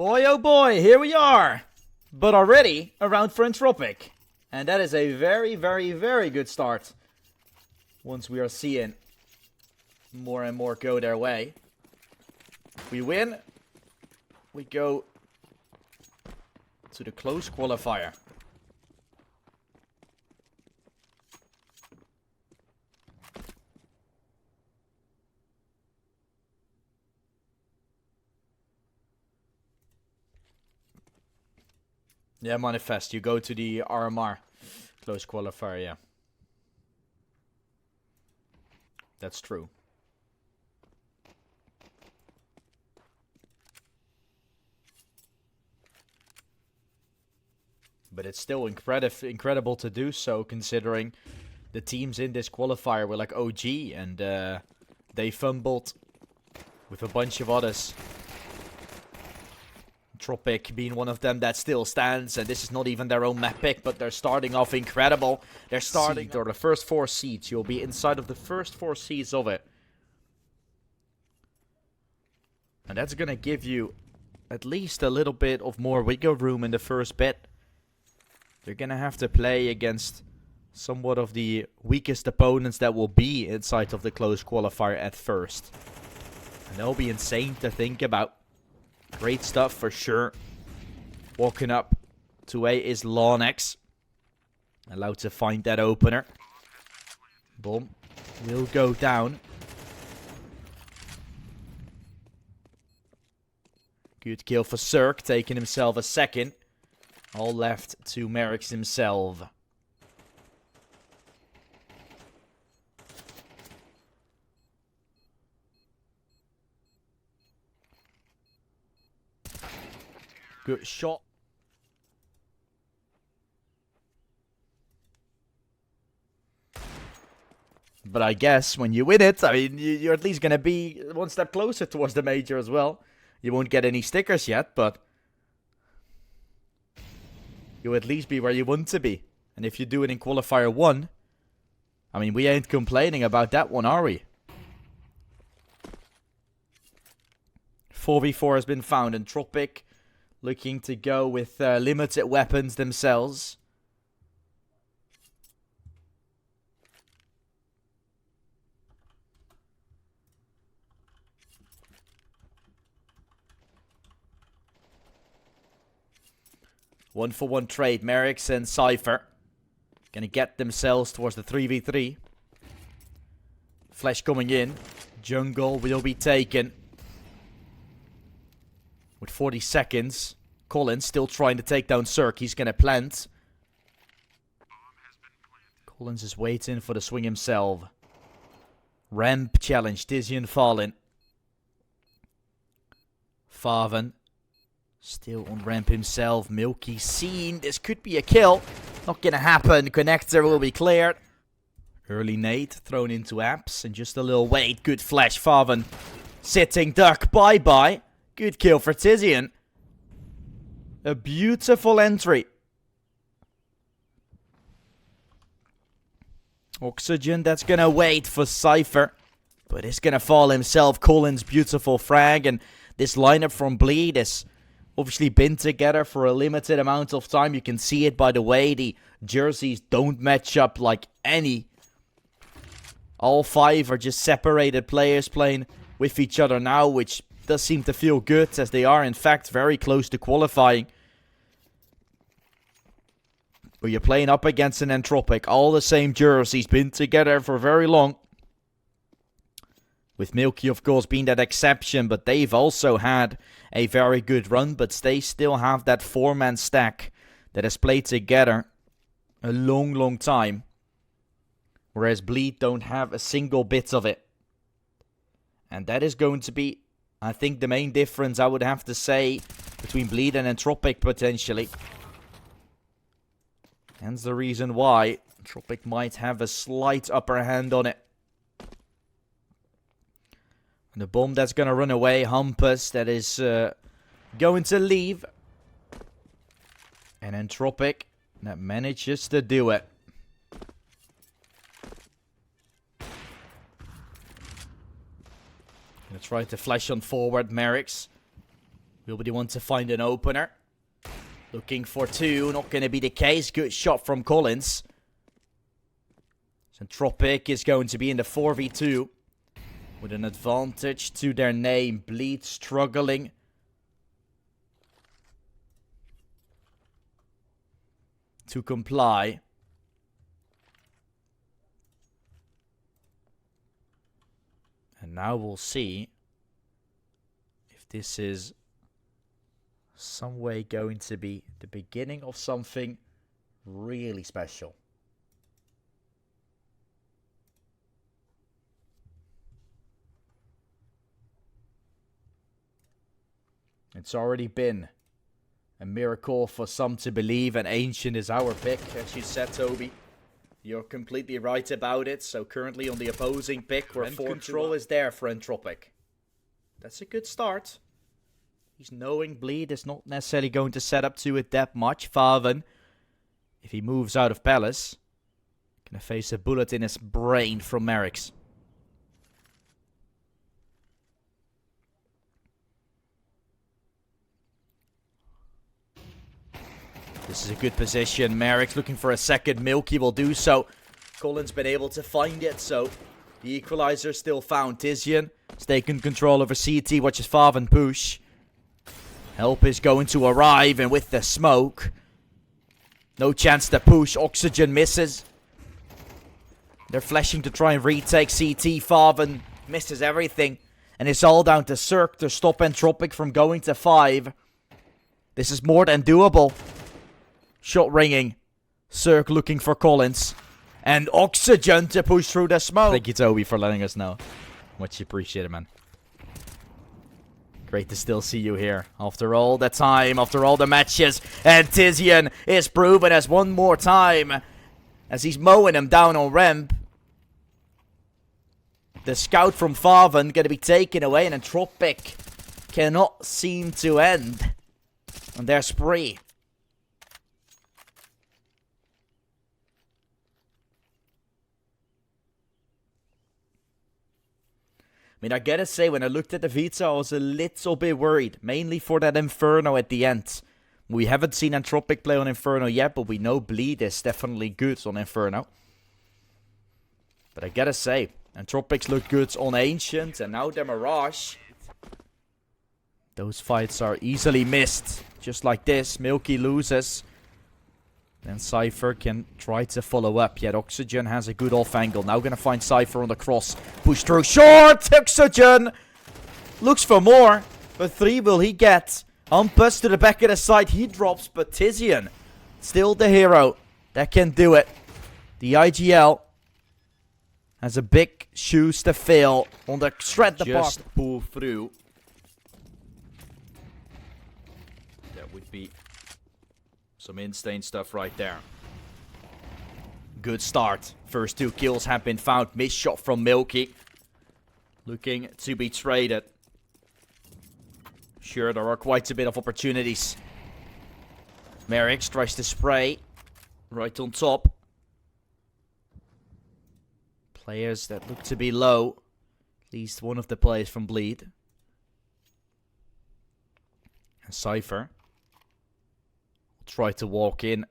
Oh boy, here we are! But already around for Entropiq. And that is a very, very, very good start. Once we are seeing more and more go their way. We win. We go to the close qualifier. Yeah, manifest. You go to the RMR close qualifier, yeah. That's true. But it's still incredible to do so, considering the teams in this qualifier were like OG, and they fumbled with a bunch of others. Entropiq being one of them that still stands, and this is not even their own map pick, but they're starting off incredible. They're starting or the first 4 seeds. You'll be inside of the first 4 seeds of it. And that's gonna give you at least a little bit of more wiggle room in the first bit. You're gonna have to play against somewhat of the weakest opponents that will be inside of the close qualifier at first. And that'll be insane to think about. Great stuff for sure. Walking up to A is Lawnex. Allowed to find that opener. Boom. Will go down. Good kill for Cirque, taking himself a second. All left to Merrick's himself. Good shot. But I guess when you win it, I mean, you're at least going to be one step closer towards the major as well. You won't get any stickers yet, but you'll at least be where you want to be. And if you do it in qualifier 1, I mean, we ain't complaining about that one, are we? 4v4 has been found, and Entropiq looking to go with limited weapons themselves. One-for-one trade. Merrick's and Cypher gonna get themselves towards the 3v3. Flash coming in. Jungle will be taken. With 40 seconds. Collins still trying to take down Cirque. He's gonna plant. Collins is waiting for the swing himself. Ramp challenge. Tizian falling. Faven. Still on ramp himself. Milky seen. This could be a kill. Not gonna happen. Connector will be cleared. Early nade thrown into apps. And just a little wait. Good flash. Faven. Sitting duck. Bye-bye. Good kill for Tizian. A beautiful entry. Oxygen, that's gonna wait for Cypher. But it's gonna fall himself. Collins, beautiful frag. And this lineup from Bleed is obviously been together for a limited amount of time. You can see it by the way the jerseys don't match up like any. All 5 are just separated players playing with each other now, which does seem to feel good, as they are in fact very close to qualifying. But you're playing up against an Entropiq, all the same jerseys, been together for very long. With Milky, of course, being that exception, but they've also had a very good run, but they still have that 4-man stack that has played together a long, long time. Whereas Bleed don't have a single bit of it. And that is going to be, I think, the main difference, I would have to say, between Bleed and Entropiq potentially. Hence the reason why Entropiq might have a slight upper hand on it. And the bomb that's going to run away, Humpus, that is going to leave. And Entropiq that manages to do it. Gonna try to flash on forward, Merrick's. Will be the one to find an opener. Looking for two. Not going to be the case. Good shot from Collins. Entropiq is going to be in the 4v2. With an advantage to their name. Bleed struggling. To comply. And now we'll see if this is some way going to be the beginning of something really special. It's already been a miracle for some to believe, and Ancient is our pick, as you said, Toby. You're completely right about it. So currently on the opposing pick, where control is there for Entropiq. That's a good start. He's knowing Bleed is not necessarily going to set up to it that much. Faven, if he moves out of Palace, gonna face a bullet in his brain from Merrick's. This is a good position. Merrick's looking for a second milk. He will do so. Colin's been able to find it, so the equalizer still found. twistzz has taken control over CT. Watches Faven push. Help is going to arrive, and with the smoke, no chance to push. Oxygen misses. They're flashing to try and retake CT. Faven misses everything, and it's all down to Cirque to stop Entropiq from going to 5. This is more than doable. Shot ringing. Cirque looking for Collins. And Oxygen to push through the smoke. Thank you, Toby, for letting us know. Much appreciated, man. Great to still see you here. After all the time, after all the matches. And twistzz is proven as one more time. As he's mowing him down on ramp. The scout from Faven going to be taken away. And Entropiq cannot seem to end on their spree. I mean, I gotta say, when I looked at the Vita, I was a little bit worried. Mainly for that Inferno at the end. We haven't seen Entropiq play on Inferno yet, but we know Bleed is definitely good on Inferno. But I gotta say, Entropiq's look good on Ancient, and now the Mirage. Those fights are easily missed. Just like this, Milky loses. Then Cypher can try to follow up. Yet Oxygen has a good off angle. Now going to find Cypher on the cross. Push through. Short! Oxygen! Looks for more. But 3 will he get? Umpus to the back of the side. He drops. But twistzz still the hero that can do it. The IGL has a big shoes to fill on the shred the park. Just pull through. That would be some insane stuff right there. Good start. First 2 kills have been found. Missed shot from Milky. Looking to be traded. Sure, there are quite a bit of opportunities. Merrick tries to spray. Right on top. Players that look to be low. At least one of the players from Bleed. And Cypher try to walk in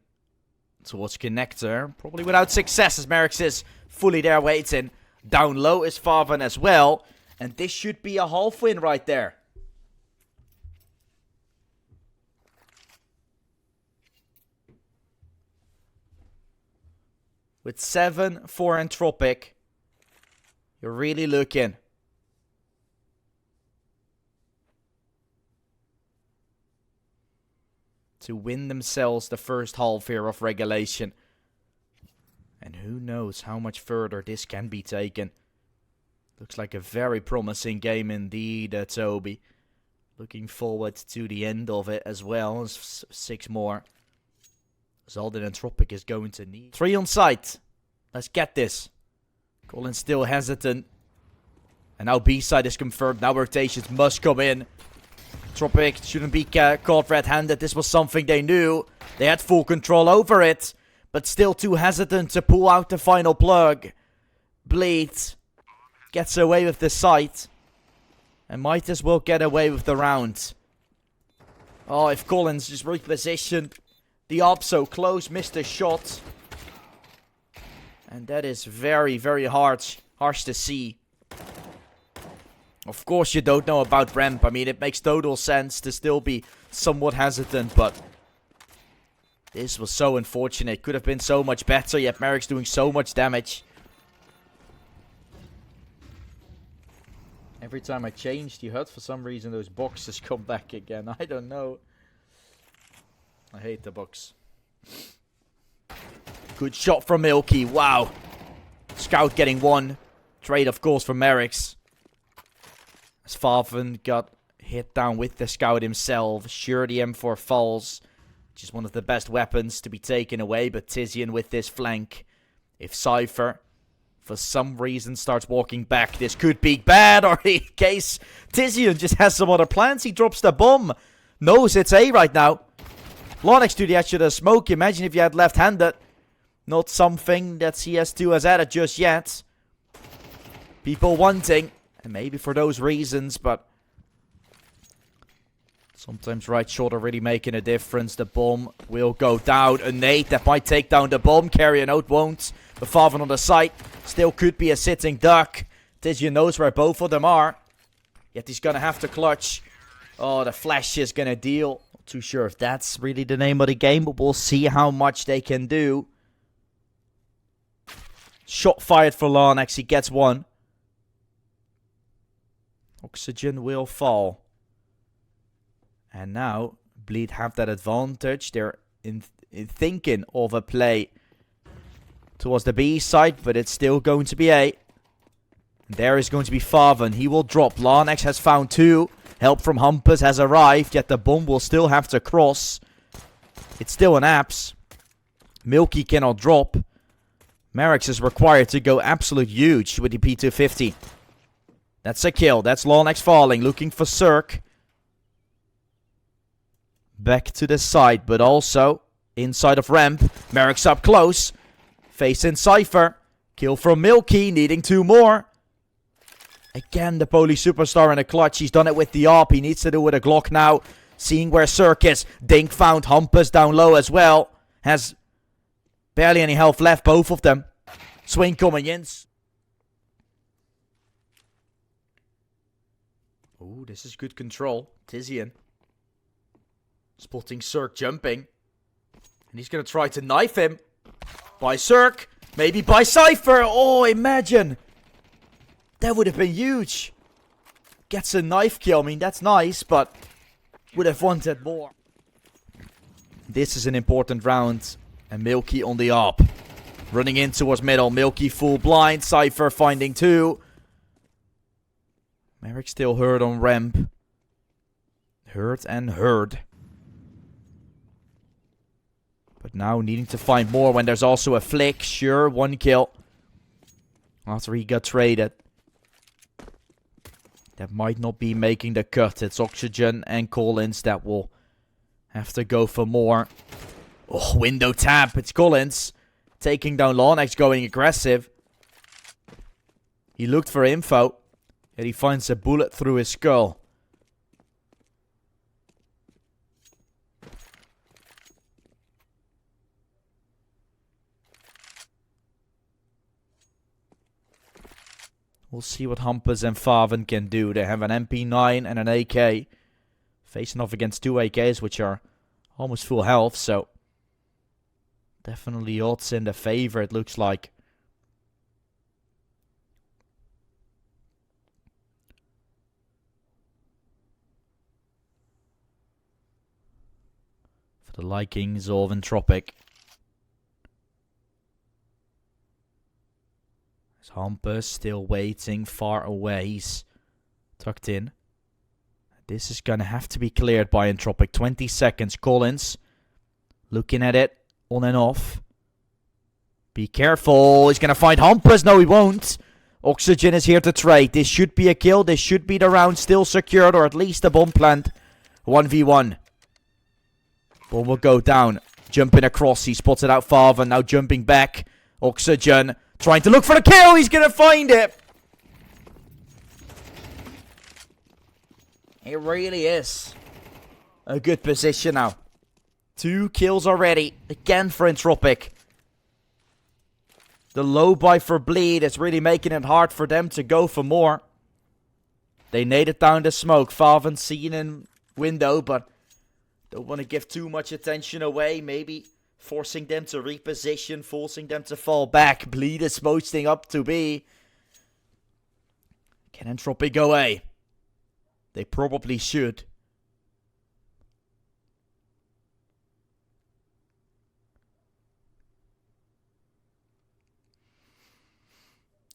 towards Connector. Probably without success, as Merrick is fully there waiting. Down low is Faven as well. And this should be a half win right there. With 7 for Entropiq, you're really looking to win themselves the first half here of regulation. And who knows how much further this can be taken. Looks like a very promising game indeed, Toby. Looking forward to the end of it as well. 6 more. Zaldin Entropiq is going to need 3 on site. Let's get this. Colin still hesitant. And now B-side is confirmed. Now rotations must come in. Entropiq shouldn't be caught red-handed. This was something they knew. They had full control over it. But still too hesitant to pull out the final plug. Bleed gets away with the site. And might as well get away with the round. Oh, if Collins just repositioned the op so close, missed a shot. And that is very, very harsh to see. Of course you don't know about ramp. I mean, it makes total sense to still be somewhat hesitant, but this was so unfortunate. Could have been so much better, yet Merrick's doing so much damage. Every time I changed the HUD, for some reason those boxes come back again. I don't know. I hate the box. Good shot from Milky. Wow. Scout getting one. Trade, of course, from Merrick's. As Farven got hit down with the Scout himself. Sure, the M4 falls. Which is one of the best weapons to be taken away. But twistzz with this flank. If Cypher, for some reason, starts walking back, this could be bad. Or in case twistzz just has some other plans, he drops the bomb. Knows it's A right now. Lonix to the edge of the smoke. Imagine if you had left-handed. Not something that CS2 has added just yet. People wanting. And maybe for those reasons, but sometimes right shoulder really making a difference. The bomb will go down. A nade that might take down the bomb. Carry a note won't. The Farven on the side. Still could be a sitting duck. twistzz knows where both of them are. Yet he's gonna have to clutch. Oh, the flash is gonna deal. Not too sure if that's really the name of the game, but we'll see how much they can do. Shot fired for Larnax. He gets one. Oxygen will fall. And now, Bleed have that advantage. They're in thinking of a play towards the B side, but it's still going to be A. There is going to be Farven. He will drop. Larnax has found two. Help from Humpers has arrived, yet the bomb will still have to cross. It's still an apps. Milky cannot drop. Merrick's is required to go absolute huge with the P250. That's a kill. That's Larnax falling. Looking for Cirque. Back to the side, but also inside of ramp. Merrick's up close. Facing Cypher. Kill from Milky. Needing two more. Again, the Polish superstar in a clutch. He's done it with the ARP. He needs to do it with a Glock now. Seeing where Cirque is. Dink found Humpers down low as well. Has barely any health left, both of them. Swing coming in. Ooh, this is good control. twistzz spotting Cirque jumping. And he's going to try to knife him. By Cirque. Maybe by Cypher. Oh, imagine. That would have been huge. Gets a knife kill. I mean, that's nice, but would have wanted more. This is an important round. And Milky on the up. Running in towards middle. Milky full blind. Cypher finding two. Merrick still hurt on ramp. Hurt and hurt. But now needing to find more when there's also a flick. Sure, one kill. After he got traded. That might not be making the cut. It's Oxygen and Collins that will have to go for more. Oh, window tap. It's Collins. Taking down Larnax, going aggressive. He looked for info. And he finds a bullet through his skull. We'll see what Humpers and Farven can do. They have an MP9 and an AK. Facing off against two AKs, which are almost full health, so definitely odds in their favor, it looks like. For the likings of Entropiq. Humpers still waiting far away. He's tucked in. This is going to have to be cleared by Entropiq. 20 seconds. Collins looking at it on and off. Be careful. He's going to find Humpers. No, he won't. Oxygen is here to trade. This should be a kill. This should be the round still secured, or at least a bomb plant. 1v1. Bomb will go down. Jumping across. He spotted out Farven. Now jumping back. Oxygen trying to look for the kill. He's going to find it. It really is a good position now. 2 kills already. Again for Entropiq. The low buy for Bleed is really making it hard for them to go for more. They naded down the smoke. Faven seen in window, but don't want to give too much attention away. Maybe forcing them to reposition, forcing them to fall back. Bleed is posting up to B. Can Entropiq go A? They probably should.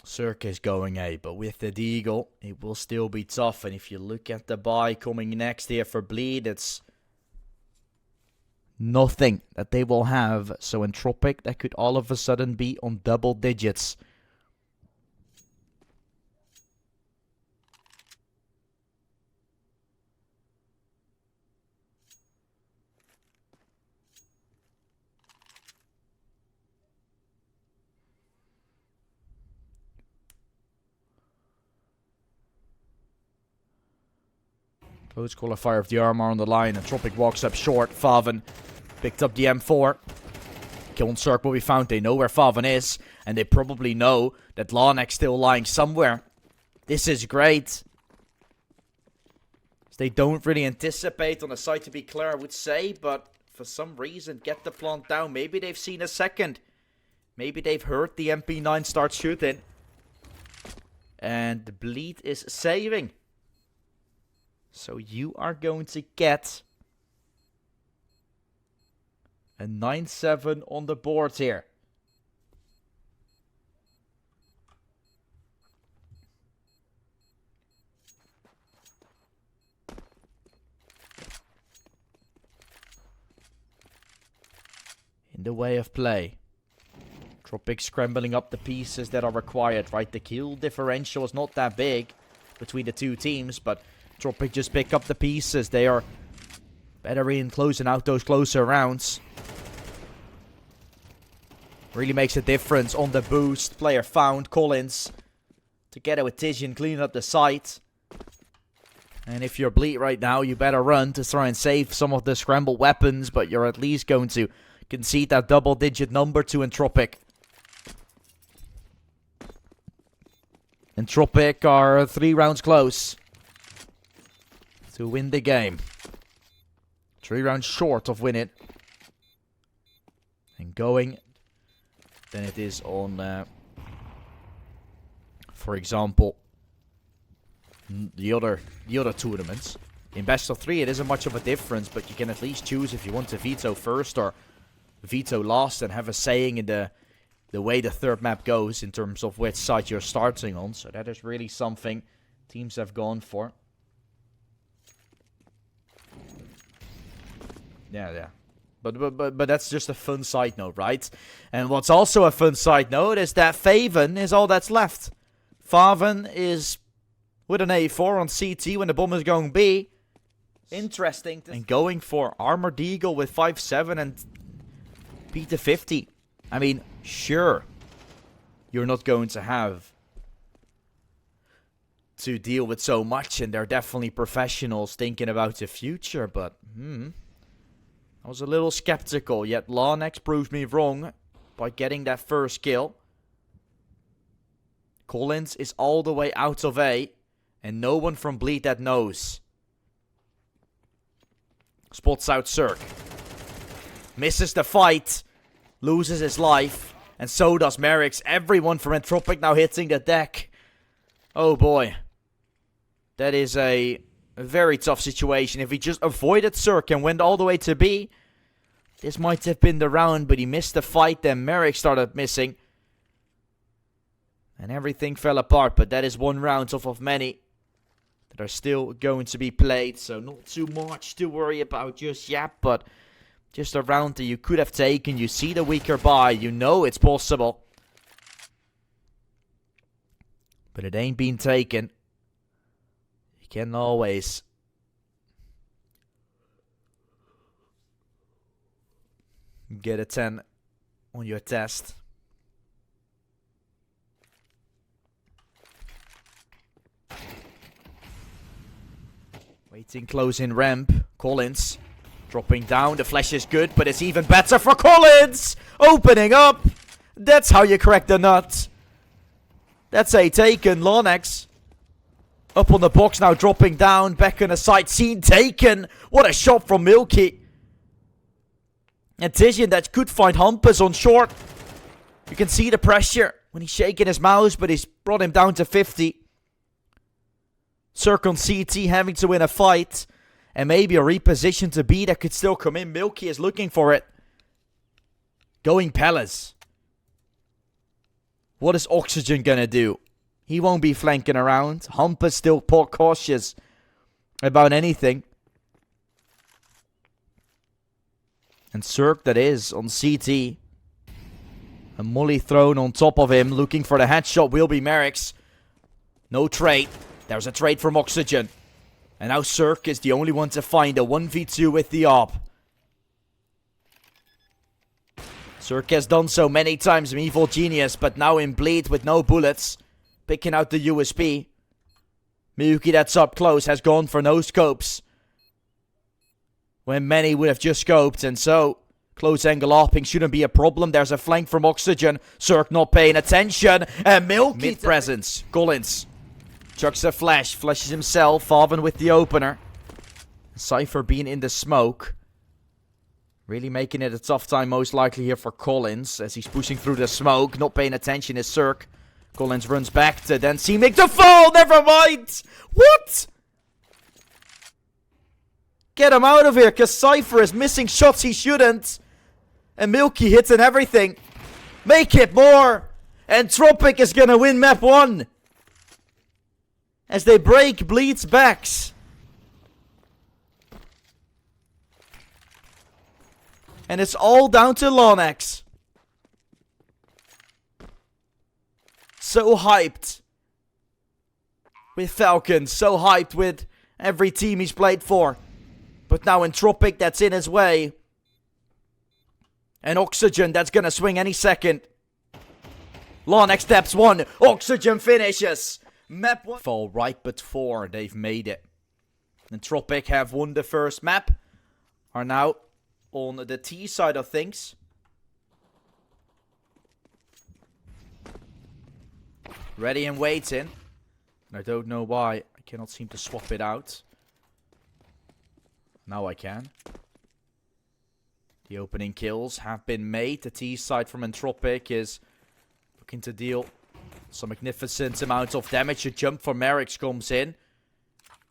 Cirque is going A, but with the Deagle, it will still be tough. And if you look at the buy coming next here for Bleed, it's nothing that they will have. So Entropiq, that could all of a sudden be on double digits. Close qualifier of the armor on the line. Entropiq walks up short. Faven picked up the M4. Kill on Cirque will be found. They know where Faven is. And they probably know that Lanex still lying somewhere. This is great. They don't really anticipate on the site to be clear, I would say. But for some reason, get the plant down. Maybe they've seen a second. Maybe they've heard the MP9 start shooting. And the Bleed is saving. So you are going to get a 9-7 on the board here. In the way of play. Entropiq scrambling up the pieces that are required, right? The kill differential is not that big between the two teams, but Entropiq just pick up the pieces. They are better in closing out those closer rounds. Really makes a difference on the boost. Player found. Collins together with teccsgo clean up the site. And if you're Bleed right now, you better run to try and save some of the scrambled weapons. But you're at least going to concede that double-digit number to Entropiq. Entropiq are 3 rounds close to win the game. 3 rounds short of win it. And going than it is on, for example, the other tournaments. In best of 3 it isn't much of a difference, but you can at least choose if you want to veto first or veto last and have a saying in the way the third map goes in terms of which side you're starting on. So that is really something teams have gone for. Yeah. But that's just a fun side note, right? And what's also a fun side note is that Faven is all that's left. Faven is with an A4 on CT when the bomb is going B. Interesting. And going for Armored Eagle with 5-7 and Peter 50. I mean, sure, you're not going to have to deal with so much, and they're definitely professionals thinking about the future, but I was a little skeptical, yet Lanex proved me wrong by getting that first kill. Collins is all the way out of A, and no one from Bleed that knows. Spots out Cirque. Misses the fight. Loses his life. And so does Merrick's. Everyone from Entropiq now hitting the deck. Oh boy. That is a very tough situation. If he just avoided Cirque and went all the way to B, this might have been the round, but he missed the fight. Then Merrick started missing. And everything fell apart. But that is 1 round off of many that are still going to be played. So not too much to worry about just yet. But just a round that you could have taken. You see the weaker buy. You know it's possible. But it ain't been taken. You can always get a 10 on your test. Waiting close in ramp. Collins Dropping down, the flash is good, but it's even better for Collins! Opening up! That's how you crack the nut. That's a taken, Lonex. Up on the box now, dropping down, back on the side, scene taken! What a shot from Milky! And twistzz that could find Humpers on short. You can see the pressure when he's shaking his mouse, but he's brought him down to 50. Circ on CT having to win a fight. And maybe a reposition to B that could still come in. Milky is looking for it. Going Palace. What is Oxygen gonna do? He won't be flanking around. Humper's still cautious about anything. And Circ that is on CT. A molly thrown on top of him. Looking for the headshot will be Merrick's. No trade. There's a trade from Oxygen. And now Circ is the only one to find a 1v2 with the AWP. Circ has done so many times, Evil Genius, but now in bleed with no bullets. Picking out the USP. Miyuki that's up close has gone for no scopes. When many would have just scoped, and so close angle AWPing shouldn't be a problem. There's a flank from Oxygen. Circ not paying attention. And Milky mid-presence. Collins. Chucks a flash. Flashes himself. Farben with the opener. Cypher being in the smoke. Really making it a tough time most likely here for Collins. As he's pushing through the smoke. Not paying attention is Circ. Collins runs back to then see make the fall. Never mind. What? Get him out of here, because Cypher is missing shots he shouldn't. And Milky hitting everything. Make it more. Entropiq is going to win map 1. As they break Bleed's backs. And it's all down to Lonex. So hyped. With Falcon. So hyped with every team he's played for. But now Entropiq that's in his way. And Oxygen that's gonna swing any second. Lonex steps 1. Oxygen finishes. Map 1. Fall right but 4. They've made it. Entropiq have won the first map. Are now on the T side of things. Ready and waiting. And I don't know why. I cannot seem to swap it out. Now I can. The opening kills have been made. The T side from Entropiq is looking to deal some magnificent amount of damage. A jump for Merrick's comes in.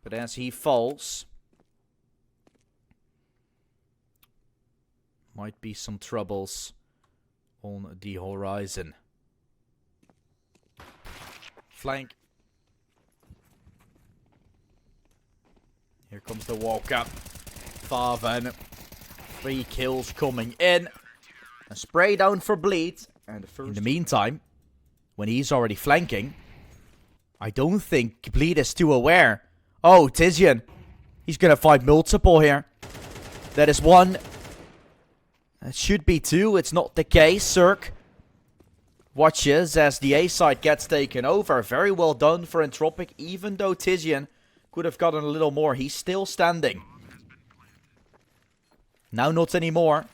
But as he falls, might be some troubles on the horizon. Flank. Here comes the walk up. Farben. 3 kills coming in. A spray down for Bleed. And in the meantime, when he's already flanking, I don't think Bleed is too aware. Oh, twistzz. He's gonna find multiple here. That is 1. That should be 2. It's not the case. Circ watches as the A side gets taken over. Very well done for Entropiq. Even though twistzz could have gotten a little more, he's still standing. Now not anymore.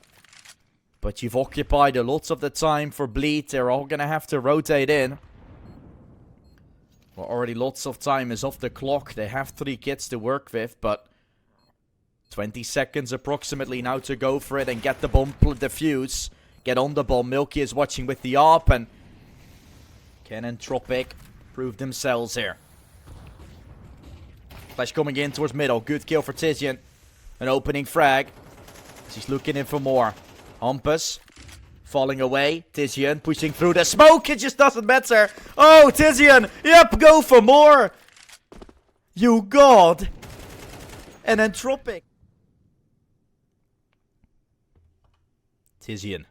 But you've occupied a lot of the time for Bleed. They're all gonna have to rotate in. Well, already lots of time is off the clock. They have 3 kits to work with, but 20 seconds approximately now to go for it and get the bomb defuse. Get on the bomb. Milky is watching with the AWP, and can Entropiq prove themselves here? Flash coming in towards middle. Good kill for twistzz. An opening frag. He's looking in for more. Humpus falling away. twistzz pushing through the smoke. It just doesn't matter. Oh, twistzz. Yep, go for more. You god. And Entropiq. twistzz.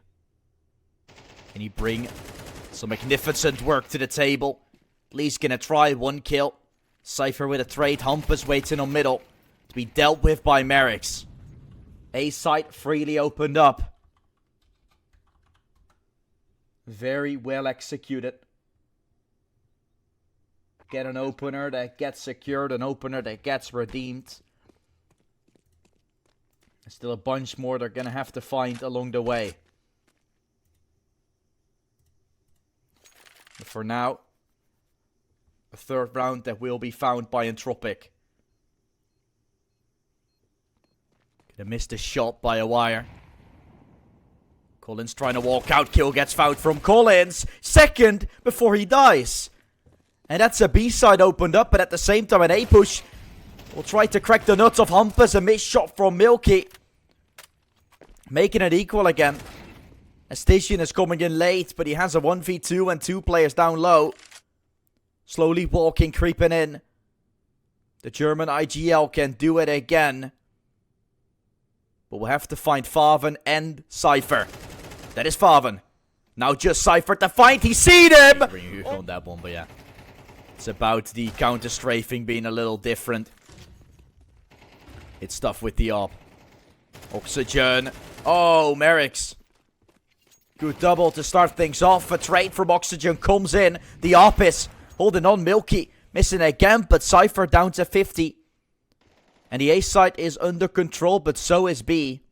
Can he bring some magnificent work to the table? At least gonna try 1 kill. Cypher with a trade. Humpus waiting on middle to be dealt with by Merrick's. A site freely opened up. Very well executed. Get an opener that gets secured. An opener that gets redeemed. Still a bunch more they're gonna have to find along the way. But for now, a third round that will be found by Entropiq. Gonna miss the shot by a wire. Collins trying to walk out. Kill gets found from Collins. Second before he dies. And that's a B side opened up, but at the same time an A push will try to crack the nuts of Hampus. A missed shot from Milky. Making it equal again. Astitian is coming in late, but he has a 1v2 and 2 players down low. Slowly walking, creeping in. The German IGL can do it again. But we'll have to find Faven and Cypher. That is Faven. Now just Cypher to find. He's seen him! On that one, but yeah. It's about the counter strafing being a little different. It's tough with the AWP. Oxygen. Oh, Merrick's. Good double to start things off. A trade from Oxygen comes in. The AWP is holding on. Milky missing again, but Cypher down to 50. And the A side is under control, but so is B.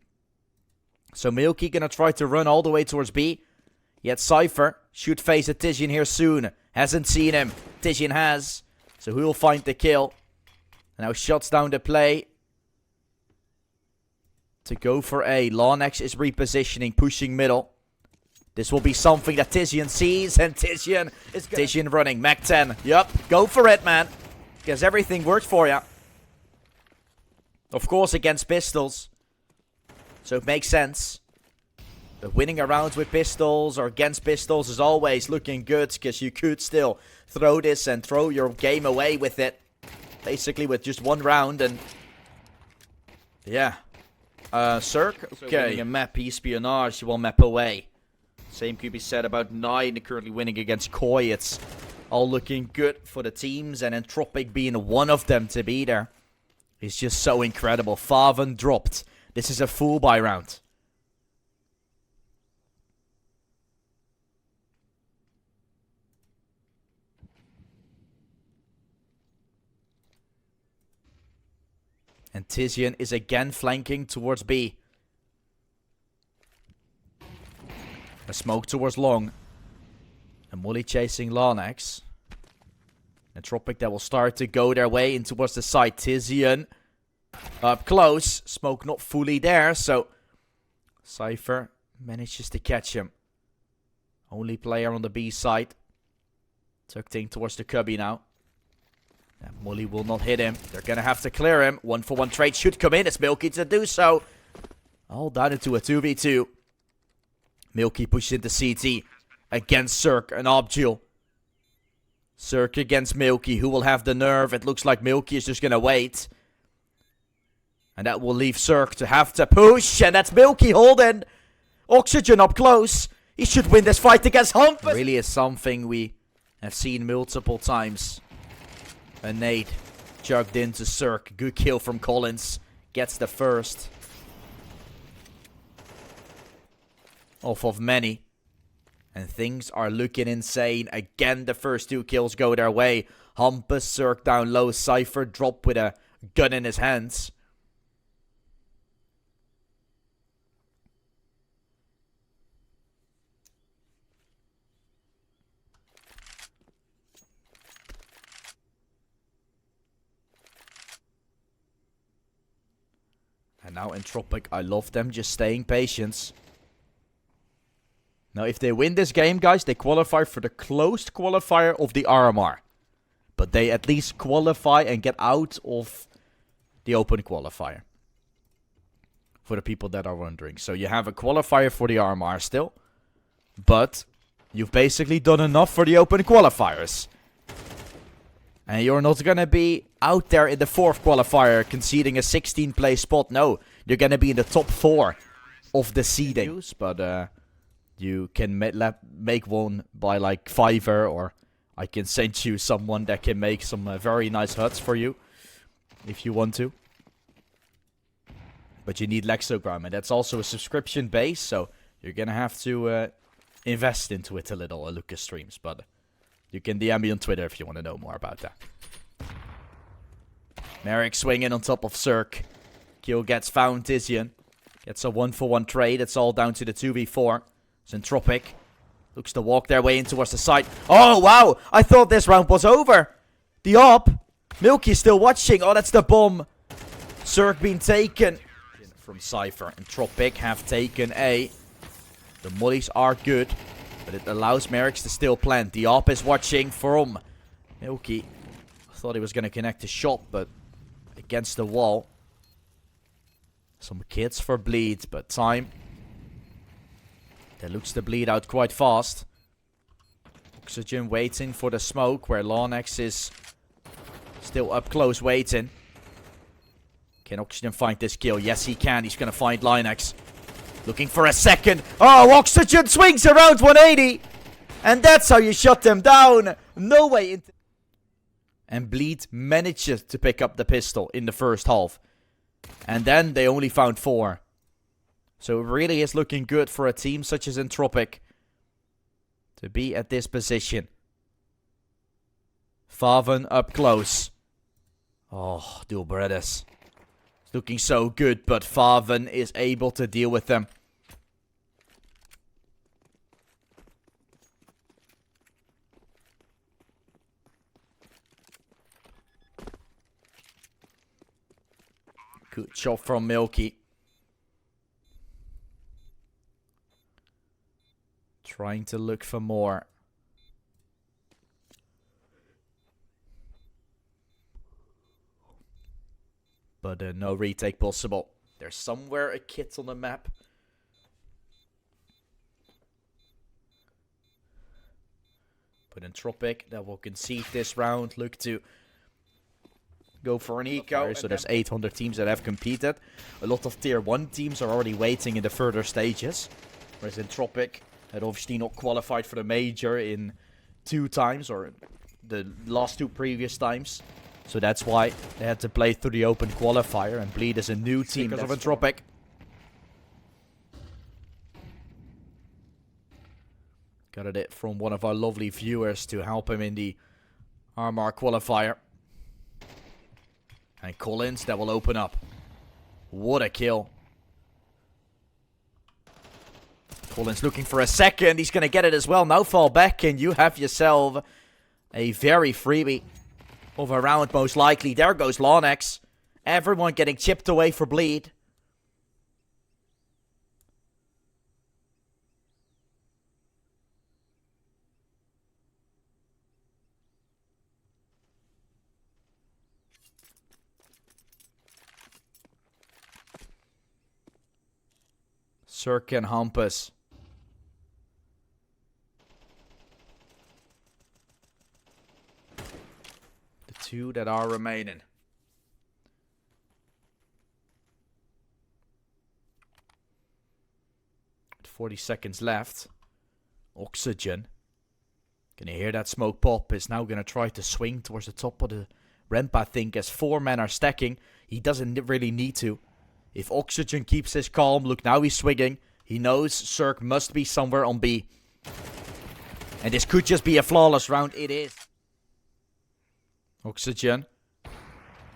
So Milky gonna try to run all the way towards B. Yet Cypher should face a tizzy here soon. Hasn't seen him. Tizzy has. So who will find the kill? Now shuts down the play. To go for A. Lawnex is repositioning, pushing middle. This will be something that Tizian sees, and Tizian is Tizian running. Mac 10. Yup, go for it, man. Because everything works for you. Of course, against pistols. So it makes sense. But winning a round with pistols or against pistols is always looking good, because you could still throw this and throw your game away with it. Basically with just one round, and yeah. Cirque, okay, a map espionage, one map away. Same could be said about 9, currently winning against Koi. It's all looking good for the teams, and Entropiq being one of them to be there is just so incredible. Faven dropped. This is a full buy round. And Tizian is again flanking towards B. A smoke towards long. And Molly chasing Lawnex. Entropiq that will start to go their way in towards the side. Tizian up close. Smoke not fully there, so Cypher manages to catch him. Only player on the B side. Tucked in towards the cubby now. And Molly will not hit him. They're gonna have to clear him. 1-for-1 trade should come in. It's Milky to do so. All down into a 2v2. Milky pushes into CT against Cirque and Obdul. Cirque against Milky. Who will have the nerve? It looks like Milky is just gonna wait. And that will leave Cirque to have to push. And that's Milky holding. Oxygen up close. He should win this fight against Humpus. Really is something we have seen multiple times. A nade jugged into Cirque. Good kill from Collins. Gets the first. Off of many. And things are looking insane. Again, the first 2 kills go their way. Hampus, Cirque down low. Cypher drop with a gun in his hands. And now Entropiq, I love them just staying patient. Now, if they win this game, guys, they qualify for the closed qualifier of the RMR. But they at least qualify and get out of the open qualifier. For the people that are wondering. So you have a qualifier for the RMR still. But you've basically done enough for the open qualifiers. And you're not going to be out there in the 4th qualifier conceding a 16th place spot. No, you're going to be in the top 4 of the seeding. But you can make one by like Fiverr, or I can send you someone that can make some very nice huts for you if you want to. But you need Lexogram, and that's also a subscription base, so you're going to have to invest into it a little, Lucas Streams. But you can DM me on Twitter if you want to know more about that. Merrick swinging on top of Cirque. Kill gets found, Tizian. Gets a 1-for-1 trade. It's all down to the 2v4. Entropiq looks to walk their way in towards the side. Oh, wow. I thought this round was over. The op. Milky still watching. Oh, that's the bomb. Zerg being taken from Cypher. Entropiq have taken A. The mollies are good, but it allows Merrick's to still plant. The op is watching from Milky. Thought he was going to connect the shot, but against the wall. Some kids for bleed, but time. That looks to bleed out quite fast. Oxygen waiting for the smoke, where Lawnex is still up close waiting. Can Oxygen find this kill? Yes, he can. He's going to find Linex. Looking for a second. Oh, Oxygen swings around 180. And that's how you shut them down. No way into... And Bleed manages to pick up the pistol in the first half. And then they only found 4. So it really is looking good for a team such as Entropiq to be at this position. Faven up close. Oh, dual brothers. It's looking so good, but Faven is able to deal with them. Good shot from Milky. Trying to look for more. But no retake possible. There's somewhere a kit on the map. But Entropiq that will concede this round. Look to go for an eco. So there's 800 teams that have competed. A lot of tier 1 teams are already waiting in the further stages. Whereas Entropiq had obviously not qualified for the major in 2 times. Or the last 2 previous times. So that's why they had to play through the open qualifier. And Bleed is a new team because of Entropiq. Got it from one of our lovely viewers to help him in the Armor qualifier. And Collins, that will open up. What a kill. Collins looking for a second. He's going to get it as well. Now fall back and you have yourself a very freebie of a round most likely. There goes Lawnex. Everyone getting chipped away for Bleed. Cirque and Hampus. The 2 that are remaining. 40 seconds left. Oxygen. Can you hear that smoke pop? Is now going to try to swing towards the top of the ramp, I think, as 4 men are stacking. He doesn't really need to. If Oxygen keeps his calm, look, now he's swinging. He knows Cirque must be somewhere on B. And this could just be a flawless round. It is. Oxygen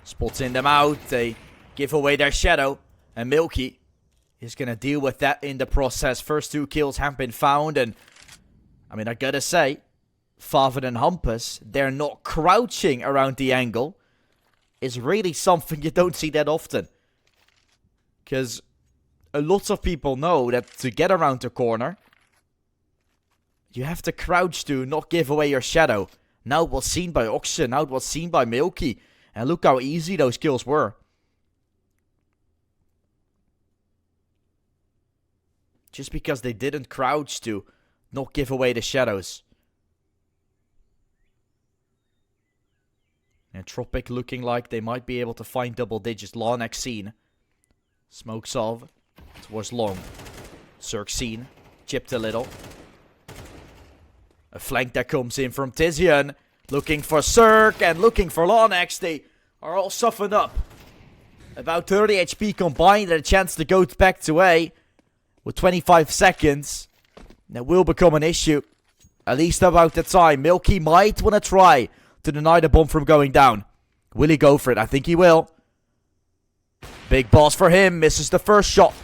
spotting them out. They give away their shadow. And Milky is going to deal with that in the process. First 2 kills have been found. And, I mean, I gotta say, Faven and Hampus, they're not crouching around the angle. It's really something you don't see that often. Because a lot of people know that to get around the corner, you have to crouch to not give away your shadow. Now it was seen by Oxygen, now it was seen by Milky. And look how easy those kills were. Just because they didn't crouch to not give away the shadows. Entropiq looking like they might be able to find double digits. Lawnex seen. Smoke solve towards long. Cirque seen. Chipped a little. A flank that comes in from Tizian. Looking for Cirque and looking for Lawnex. They are all softened up. About 30 HP combined and a chance to go back to A. With 25 seconds. That will become an issue. At least about the time. Milky might want to try to deny the bomb from going down. Will he go for it? I think he will. Big boss for him. Misses the first shot.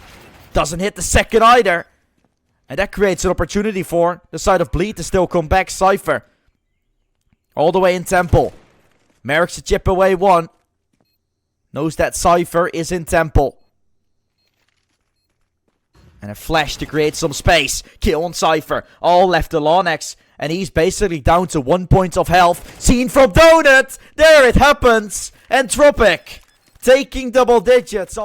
Doesn't hit the second either. And that creates an opportunity for the side of Bleed to still come back. Cypher. All the way in Temple. Merrick's to chip away one. Knows that Cypher is in Temple. And a flash to create some space. Kill on Cypher. All left to Lonex. And he's basically down to 1 point of health. Seen from Donut. There it happens. Entropiq. Taking double digits.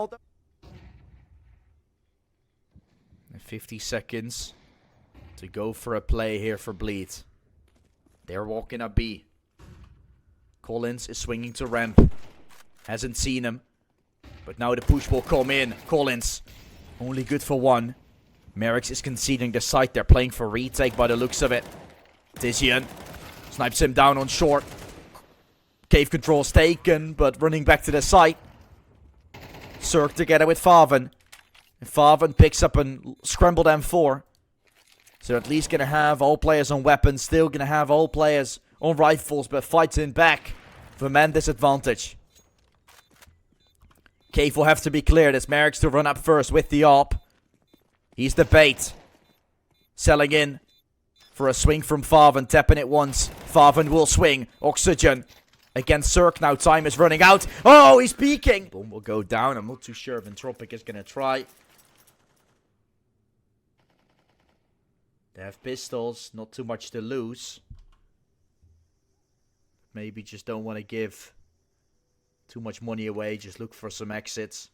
50 seconds to go for a play here for Bleed. They're walking a B. Collins is swinging to ramp. Hasn't seen him. But now the push will come in. Collins. Only good for one. Merrick's is conceding the site. They're playing for retake by the looks of it. Tizian snipes him down on short. Cave control's taken, but running back to the site. Cirque together with Faven. And Faven picks up a scrambled M4. So at least gonna have all players on weapons. Still gonna have all players on rifles, but fighting back for man disadvantage. Cave will have to be cleared as Merrick's to run up first with the AWP. He's the bait. Selling in for a swing from Faven, tapping it once. Faven will swing. Oxygen against Cirque now. Time is running out. Oh, he's peeking. Bomb will go down. I'm not too sure if Entropiq is gonna try. They have pistols, not too much to lose. Maybe just don't want to give too much money away, just look for some exits.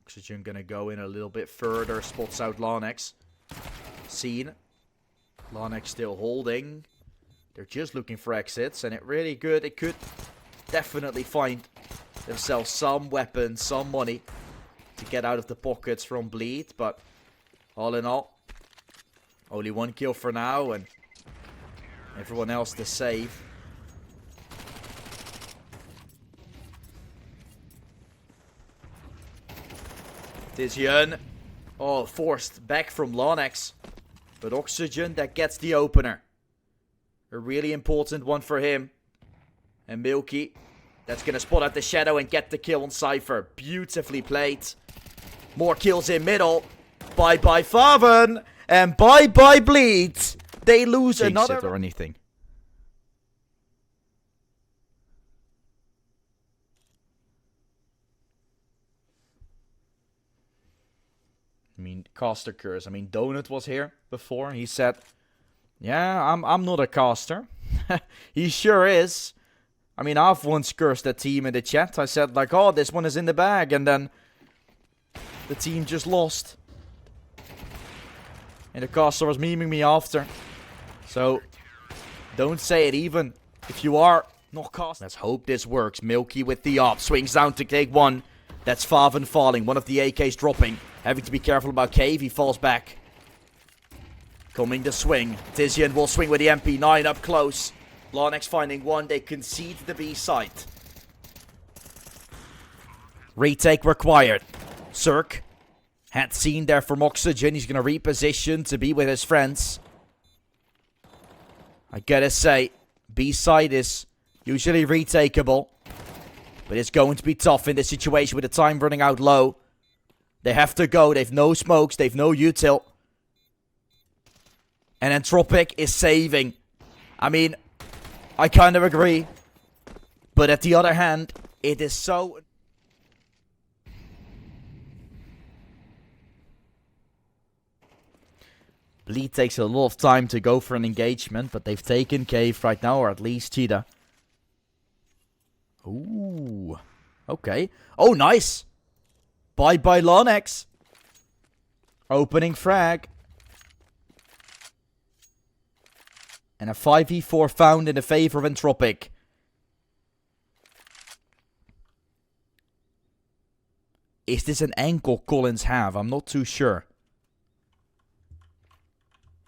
Oxygen gonna go in a little bit further, spots out Lonex. Seen. Lonex still holding. They're just looking for exits, and it really good. It could definitely find themselves some weapons, some money to get out of the pockets from Bleed, but all in all, only one kill for now, and everyone else to save. Tizian. Oh, forced back from Lonex. But Oxygen, that gets the opener. A really important one for him. And Milky, that's going to spot out the shadow and get the kill on Cypher. Beautifully played. More kills in middle. Bye-bye Faven. And bye-bye Bleed. They lose another or anything. I mean, caster curse. I mean, Donut was here before. He said, yeah, I'm not a caster. He sure is. I mean, I've once cursed a team in the chat. I said, like, oh, this one is in the bag. And then the team just lost. And the caster was memeing me after. So, don't say it even if you are not caster. Let's hope this works. Milky with the AWP. Swings down to take one. That's Faven falling. One of the AKs dropping. Having to be careful about Cave. He falls back. Coming to swing. Tizian will swing with the MP9 up close. Lonex finding one. They concede the B site. Retake required. Cirque had seen there from Oxygen. He's going to reposition to be with his friends. I gotta say, B side is usually retakeable. But it's going to be tough in this situation with the time running out low. They have to go. They've no smokes. They've no util. And Entropiq is saving. I mean, I kind of agree. But at the other hand, it is so... Bleed takes a lot of time to go for an engagement, but they've taken Cave right now, or at least Cheetah. Ooh. Okay. Oh, nice. Bye-bye Lonex. Opening frag. And a 5v4 found in the favor of Entropiq. Is this an ankle Collins have? I'm not too sure.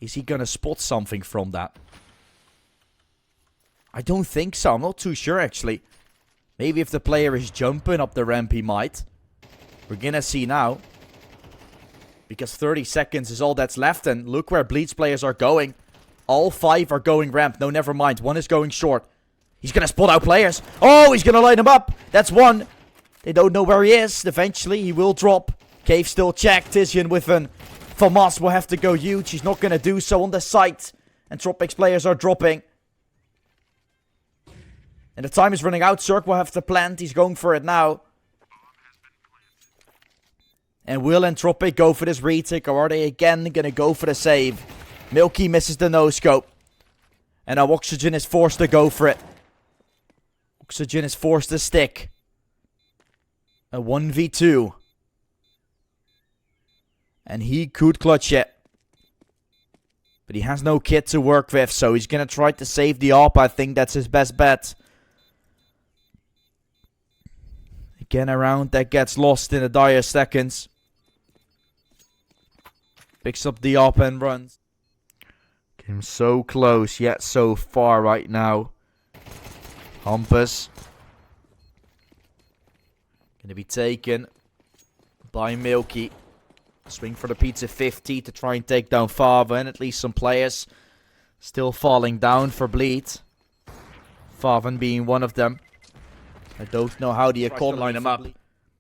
Is he gonna spot something from that? I don't think so. I'm not too sure, actually. Maybe if the player is jumping up the ramp, he might. We're gonna see now. Because 30 seconds is all that's left. And look where Bleed's players are going. All 5 are going ramp. No, never mind. One is going short. He's gonna spot out players. Oh, he's gonna line them up. That's one. They don't know where he is. Eventually, he will drop. Cave still checked. Tizian with an FAMAS will have to go huge. He's not going to do so on the site. Entropiq's players are dropping. And the time is running out. Cirque will have to plant. He's going for it now. And will Entropiq go for this retake, or are they again going to go for the save? Milky misses the no-scope. And now Oxygen is forced to go for it. Oxygen is forced to stick. A 1v2. And he could clutch it. But he has no kit to work with, so he's going to try to save the AWP. I think that's his best bet. Again, a round that gets lost in the dire seconds. Picks up the AWP and runs. Game so close, yet so far right now. Hampus. Going to be taken by Milky. Swing for the pizza 50 to try and take down Fava, and at least some players still falling down for bleed. Favan being one of them. I don't know how the Akon line him up.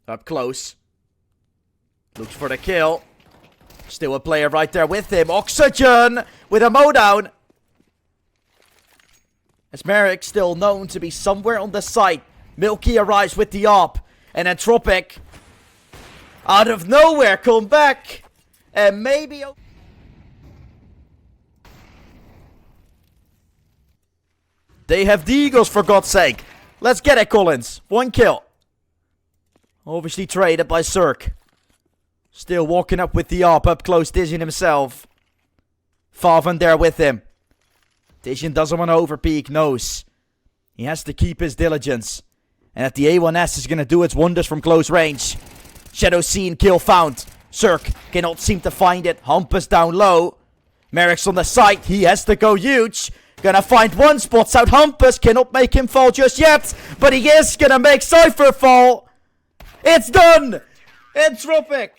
Up close. Looks for the kill. Still a player right there with him. Oxygen with a mowdown. As Merrick still known to be somewhere on the site. Milky arrives with the AWP. And Entropiq out of nowhere come back. And maybe... They have the Eagles, for God's sake. Let's get it, Collins. 1 kill. Obviously traded by Cirque. Still walking up with the AWP up close. Tizian himself. Favan there with him. Tizian doesn't want to overpeak. Knows. He has to keep his diligence. And that the A1S is going to do its wonders from close range. Shadow seen, kill found. Cirque cannot seem to find it. Hampus down low. Merrick's on the site. He has to go huge. Gonna find one, spots out Hampus. Cannot make him fall just yet. But he is gonna make Cypher fall. It's done! Entropiq